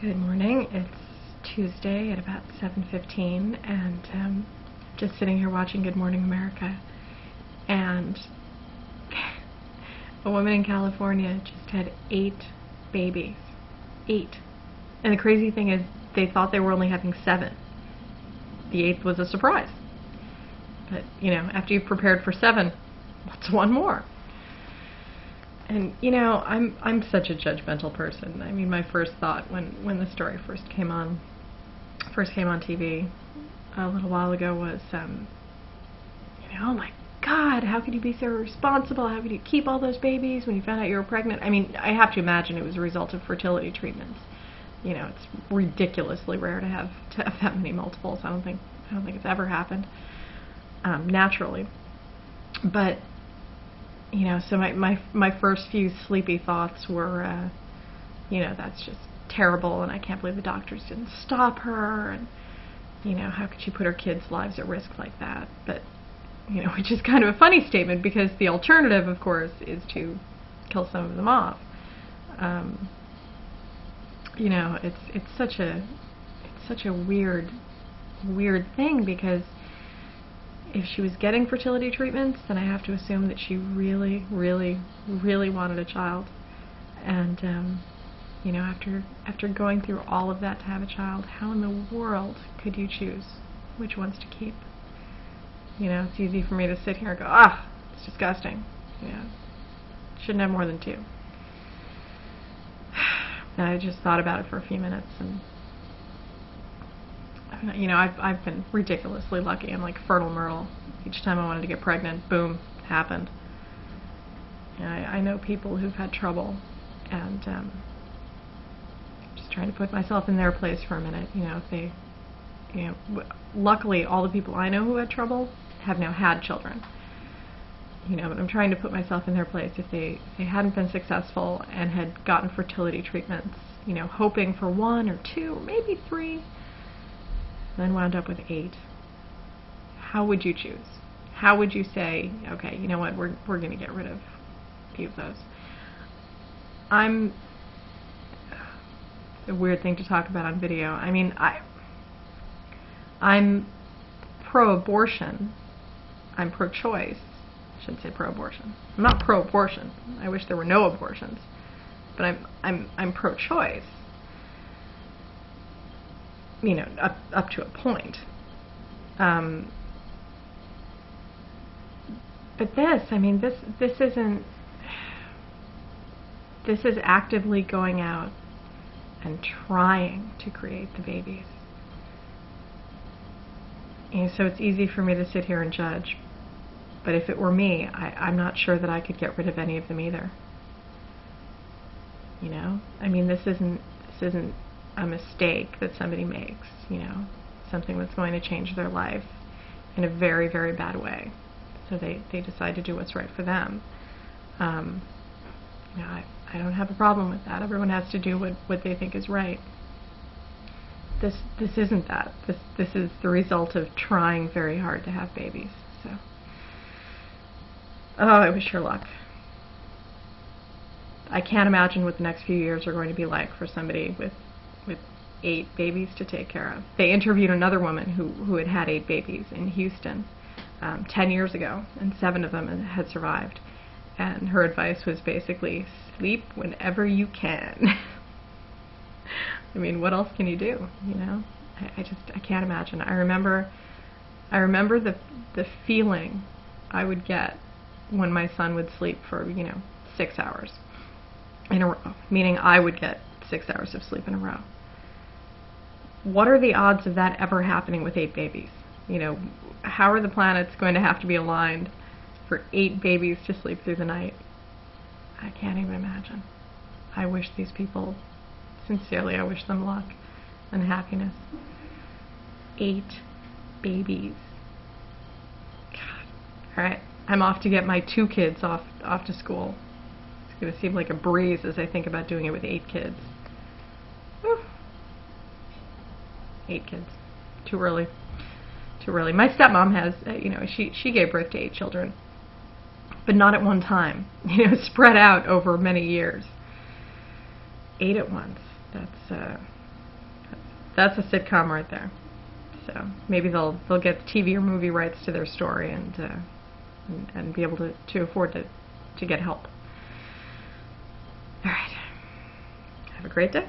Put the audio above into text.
Good morning. It's Tuesday at about 7:15, and just sitting here watching Good Morning America, and a woman in California just had 8 babies. 8. And the crazy thing is, they thought they were only having 7. The 8th was a surprise. But, after you've prepared for 7, what's one more? And I'm such a judgmental person. I mean, my first thought when the story first came on TV a little while ago was, oh my God, how could you be so irresponsible? How could you keep all those babies when you found out you were pregnant? I mean, I have to imagine it was a result of fertility treatments. It's ridiculously rare to have that many multiples. I don't think it's ever happened naturally. But so my first few sleepy thoughts were, that's just terrible, and I can't believe the doctors didn't stop her, and how could she put her kids' lives at risk like that? But which is kind of a funny statement, because the alternative, of course, is to kill some of them off. It's such a weird thing, because if she was getting fertility treatments, then I have to assume that she really, really, really wanted a child. And after going through all of that to have a child, how in the world could you choose which ones to keep? It's easy for me to sit here and go, it's disgusting. Shouldn't have more than 2. And I just thought about it for a few minutes, and I've been ridiculously lucky. I'm like fertile Myrtle. Each time I wanted to get pregnant, boom, happened. I know people who've had trouble, and just trying to put myself in their place for a minute. If they, luckily all the people I know who had trouble have now had children. But I'm trying to put myself in their place. If they hadn't been successful and had gotten fertility treatments, hoping for 1 or 2 or maybe 3, then wound up with 8. How would you choose? How would you say, okay, you know what, we're going to get rid of a few of those? It's a weird thing to talk about on video. I mean, I'm pro-abortion. I'm pro-choice. I shouldn't say pro-abortion. I'm not pro-abortion. I wish there were no abortions. But I'm pro-choice. Up to a point. But this is actively going out and trying to create the babies. So it's easy for me to sit here and judge. But if it were me, I'm not sure that I could get rid of any of them either. This isn't a mistake that somebody makes, something that's going to change their life in a very, very bad way. So they decide to do what's right for them. I don't have a problem with that. Everyone has to do what they think is right. This isn't that. This is the result of trying very hard to have babies. So, I wish her luck. I can't imagine what the next few years are going to be like for somebody with 8 babies to take care of. They interviewed another woman who had 8 babies in Houston 10 years ago, and 7 of them had survived. And her advice was basically, sleep whenever you can. What else can you do? I can't imagine. I remember the feeling I would get when my son would sleep for 6 hours in a row, meaning I would get 6 hours of sleep in a row. What are the odds of that ever happening with 8 babies? How are the planets going to have to be aligned for 8 babies to sleep through the night? I can't even imagine. I wish these people, sincerely, I wish them luck and happiness. 8 babies. God. Alright, I'm off to get my 2 kids off to school. It's going to seem like a breeze as I think about doing it with 8 kids. Whew. 8 kids. Too early. My stepmom has, she gave birth to 8 children, but not at one time, spread out over many years. 8 at once. That's a sitcom right there. So maybe they'll get TV or movie rights to their story and be able to afford to get help. All right. Have a great day.